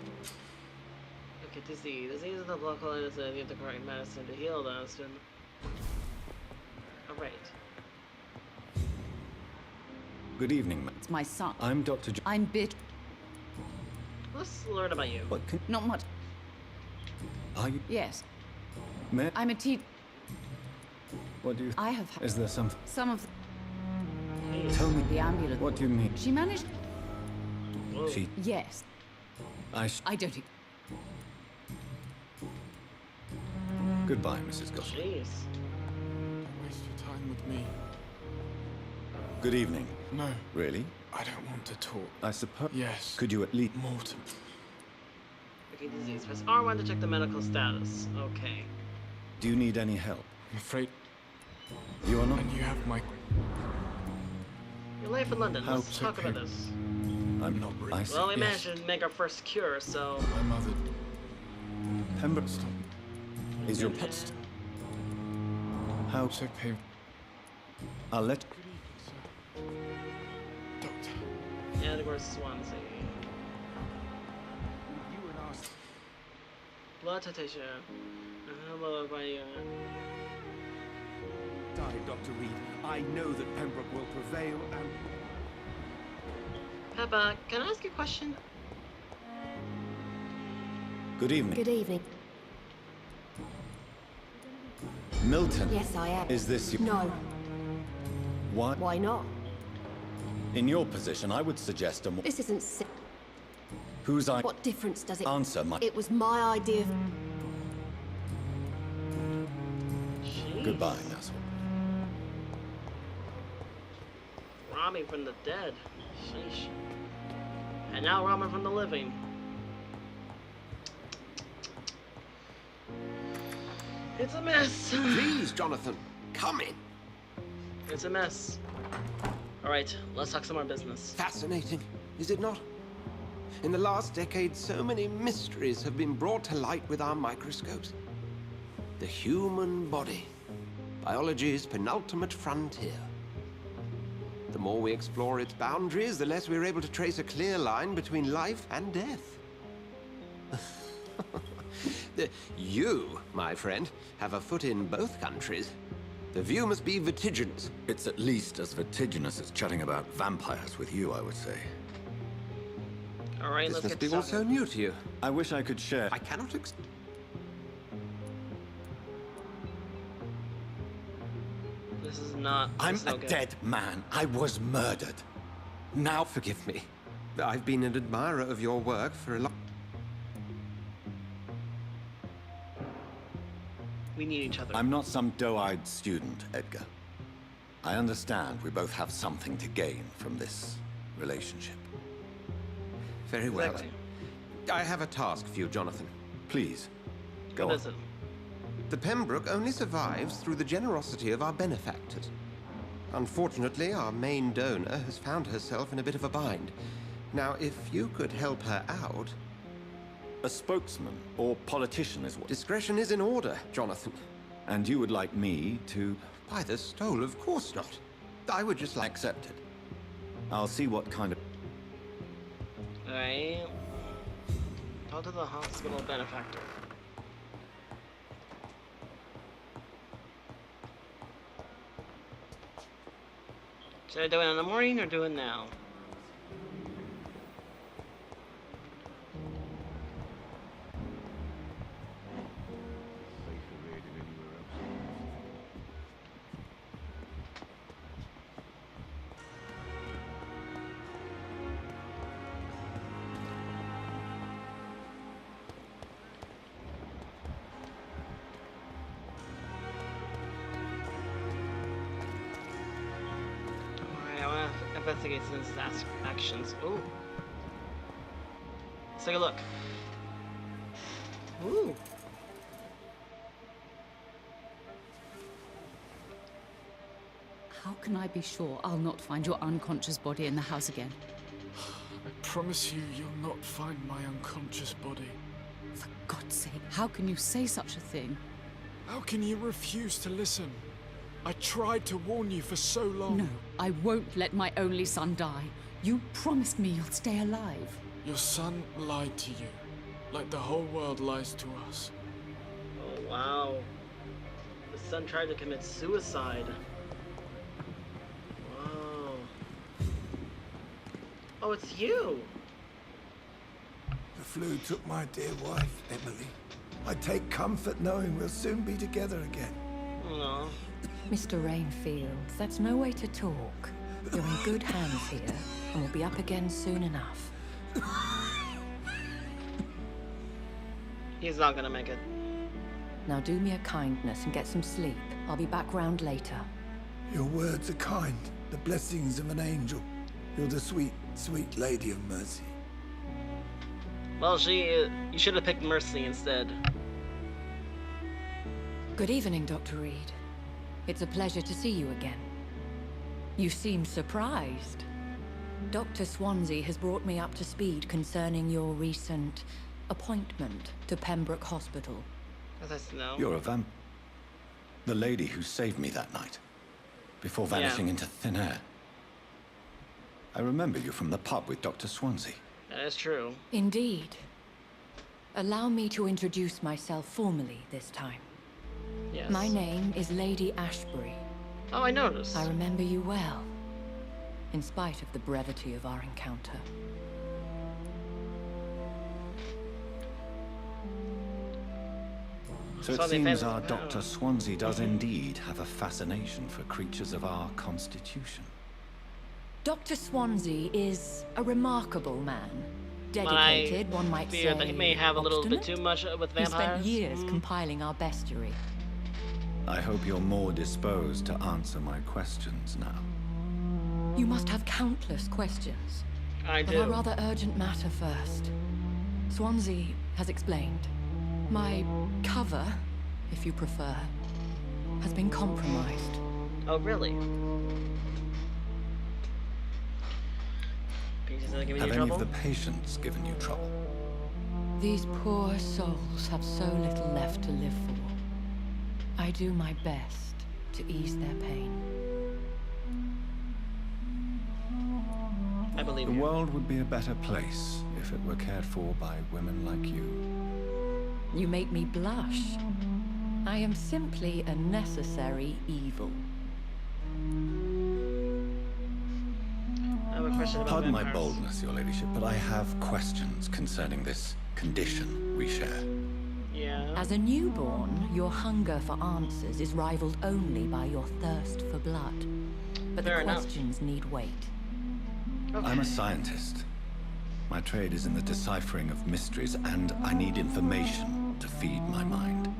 Okay, disease. Disease is the blood clot is the correct medicine to heal those. Alright. Good evening, ma'am. It's my son. I'm Dr. I'm bit. Let's learn about you. What can... Not much. Are you... Yes. I'm a tea. What do you... I have... Is there something... Some of Tell me... the ambulance. What do you mean? She managed... Whoa. She... Yes. I don't... Goodbye, Mrs. Gossett. Jeez. Don't waste your time with me. Good evening. No. Really? I don't want to talk. I suppose... Yes. Could you at least... Mortem. Okay, disease. Press R1 to check the medical status. Okay. Do you need any help? I'm afraid... You are not... And you have my... Your life in London. How Let's talk about this. I'm not really... Well, we managed to make our first cure, so... My mother... Pembrook... Stop. Is your... Pets... How... So painful. I'll let... Doctor. Yeah, where's Swansea? You and us. Blood titration. Hello, by Die, Dr. Reed. I know that Pembroke will prevail and... Peppa, can I ask you a question? Good evening. Good evening. Milton. Yes, I am. Is this you? No. What? Why not? In your position, I would suggest a more... This isn't... Whose I... What difference does it... Answer my... It was my idea of... Jeez. Goodbye, Nassau. Robbing from the dead. Sheesh. And now robbing from the living. It's a mess. Please, Jonathan, come in. It's a mess. Alright, let's talk some more business. Fascinating, is it not? In the last decade, so many mysteries have been brought to light with our microscopes. The human body, biology's penultimate frontier. The more we explore its boundaries, the less we're able to trace a clear line between life and death. You, my friend, have a foot in both countries. The view must be vertiginous. It's at least as vertiginous as chatting about vampires with you, I would say. Alright, This let's must get be all so new to you. I wish I could share... I cannot This is not... I'm no a good. dead man. I was murdered. Now... Forgive me. I've been an admirer of your work for a long... We need each other. I'm not some doe-eyed student, Edgar. I understand we both have something to gain from this relationship. Very well. Exactly. I have a task for you, Jonathan. Please, go What on. is it? The Pembrook only survives through the generosity of our benefactors. Unfortunately, our main donor has found herself in a bit of a bind. Now, if you could help her out... A spokesman or politician is what... Discretion is in order, Jonathan. And you would like me to... By the stole, of course not. I would just like... Accepted. I'll see what kind of... Alright. Talk to the hospital benefactor. Should I do it in the morning or do it now? Investigate Sin's actions. Ooh. Let's take a look. Ooh. How can I be sure I'll not find your unconscious body in the house again? I promise you, you'll not find my unconscious body. For God's sake, how can you say such a thing? How can you refuse to listen? I tried to warn you for so long. No, I won't let my only son die. You promised me you'll stay alive. Your son lied to you, like the whole world lies to us. Oh, wow. The son tried to commit suicide. Whoa. Oh, it's you! The flu took my dear wife, Emily. I take comfort knowing we'll soon be together again. No. Mr. Rainfield, that's no way to talk. You're in good hands here, and we'll be up again soon enough. He's not gonna make it. Now do me a kindness and get some sleep. I'll be back round later. Your words are kind, the blessings of an angel. You're the sweet, sweet lady of mercy. Well, you should have picked Mercy instead. Good evening, Dr. Reed. It's a pleasure to see you again. You seem surprised. Dr. Swansea has brought me up to speed concerning your recent appointment to Pembrook Hospital. As I know. You're a the lady who saved me that night, before vanishing into thin air. I remember you from the pub with Dr. Swansea. That is true. Indeed. Allow me to introduce myself formally this time. Yes. My name is Lady Ashbury. Oh, I noticed. I remember you well, in spite of the brevity of our encounter. So it seems our Dr. Swansea does indeed have a fascination for creatures of our constitution. Dr. Swansea is a remarkable man. Dedicated, one might say. That he may have a little bit too much with vampires. He spent years compiling our bestiary. I hope you're more disposed to answer my questions now. You must have countless questions. I do. But a rather urgent matter first. Swansea has explained. My cover, if you prefer, has been compromised. Oh, really? Have any of the patients given you trouble? These poor souls have so little left to live for. I do my best to ease their pain. I believe the world would be a better place if it were cared for by women like you. You make me blush. I am simply a necessary evil. I have a question about Pardon vampires. my boldness, your ladyship, but I have questions concerning this condition we share. Yeah. As a newborn, your hunger for answers is rivaled only by your thirst for blood. But Fair the enough. questions need weight. Okay. I'm a scientist. My trade is in the deciphering of mysteries, and I need information to feed my mind.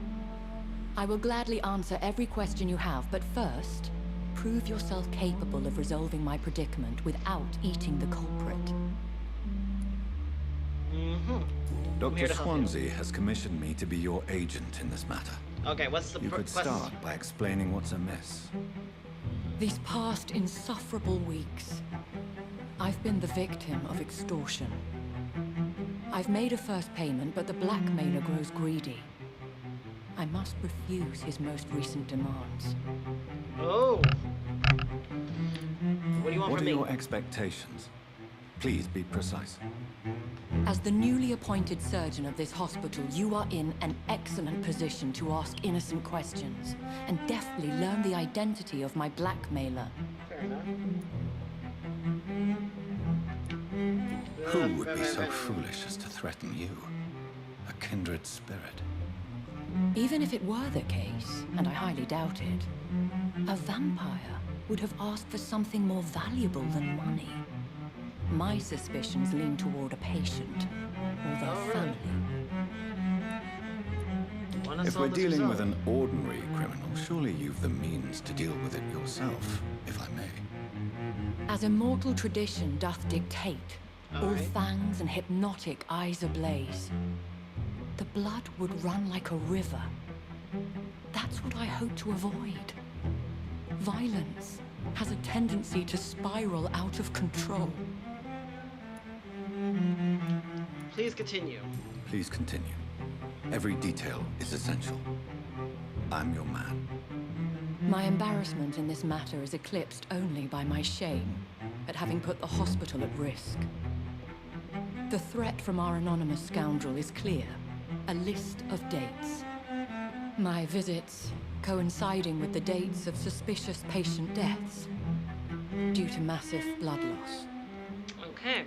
I will gladly answer every question you have, but first, prove yourself capable of resolving my predicament without eating the culprit. Dr. Swansea has commissioned me to be your agent in this matter. Okay, what's the You could question? start by explaining what's amiss. These past insufferable weeks, I've been the victim of extortion. I've made a first payment, but the blackmailer grows greedy. I must refuse his most recent demands. Oh. What do you want What from are me? your expectations? Please be precise. As the newly appointed surgeon of this hospital, you are in an excellent position to ask innocent questions and deftly learn the identity of my blackmailer. Fair enough. Who would be so foolish as to threaten you? A kindred spirit. Even if it were the case, and I highly doubt it, a vampire would have asked for something more valuable than money. My suspicions lean toward a patient or their family. If we're dealing with an ordinary criminal, surely you've the means to deal with it yourself, if I may. As immortal tradition doth dictate, all fangs and hypnotic eyes ablaze, the blood would run like a river. That's what I hope to avoid. Violence has a tendency to spiral out of control. Please continue. Please continue. Every detail is essential. I'm your man. My embarrassment in this matter is eclipsed only by my shame at having put the hospital at risk. The threat from our anonymous scoundrel is clear. A list of dates. My visits coinciding with the dates of suspicious patient deaths due to massive blood loss. Okay.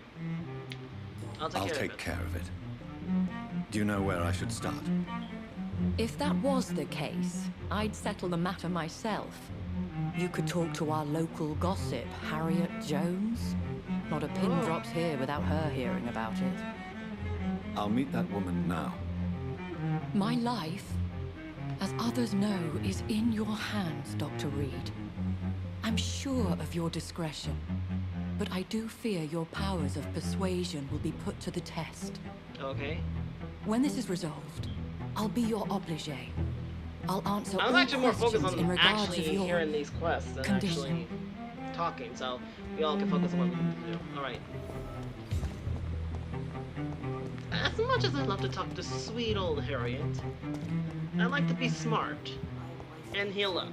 I'll I'll take care of it. Do you know where I should start? If that was the case, I'd settle the matter myself. You could talk to our local gossip, Harriet Jones. Not a pin drops here without her hearing about it. I'll meet that woman now. My life, as others know, is in your hands, Dr. Reed. I'm sure of your discretion, but I do fear your powers of persuasion will be put to the test. Okay. When this is resolved, I'll be your obligé. I'll answer I was all actually more focused questions in on regards actually of your hearing these quests than condition. actually talking, so we all can focus on what we need to do. Alright. As much as I love to talk to sweet old Harriet, I like to be smart and heal up.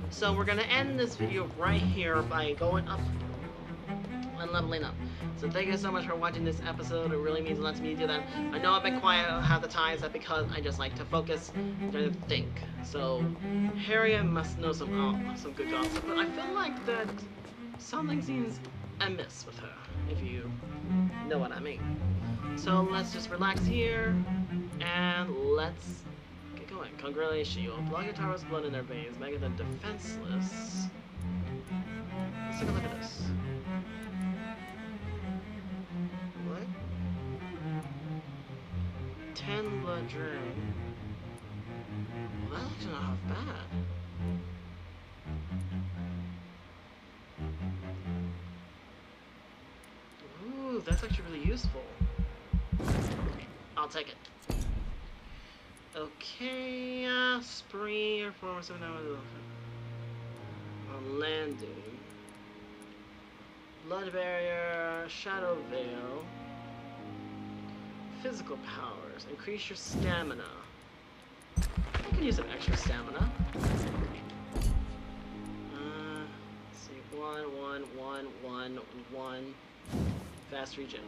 So we're gonna end this video right here by going up and leveling up. So thank you so much for watching this episode. It really means a lot to me to do that. I know I've been quiet half the time, that's because I just like to focus and think. So Harriet must know some good gossip, but I feel like that something seems amiss with her, if you know what I mean. So let's just relax here and let's get going. Congratulations, you blood guitars, blood in their veins, making them defenseless. Let's take a look at this. What? 10 blood drain. Well, that's actually not half bad. Ooh, that's actually really useful. I'll take it. Okay, spree or 4 or 7 hours on landing. Blood barrier, shadow veil. Physical powers, increase your stamina. I can use some extra stamina. Let's see, 1. Fast regen.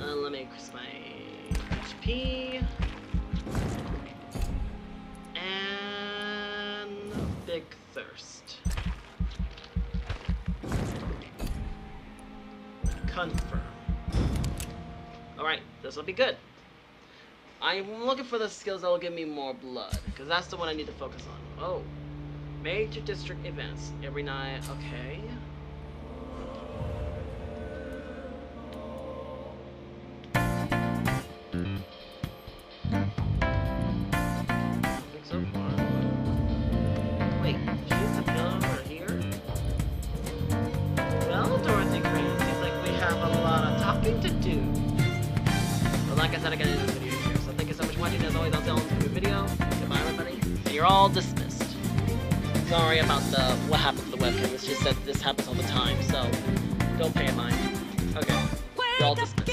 Let me increase my HP. And big thirst. Confirm. Alright, this will be good. I'm looking for the skills that will give me more blood, because that's the one I need to focus on. Oh. Major district events every night. Okay. So far. Wait, she's the villain over here? Well, Dorothy Green, seems like we have a lot of talking to do. But like I said, I gotta end this video here. So thank you so much for watching. As always, I'll see you on the video. Goodbye, everybody. And you're all dismissed. Sorry about what happened to the webcam. It's just that this happens all the time, so don't pay it mind. Okay, you're all dismissed.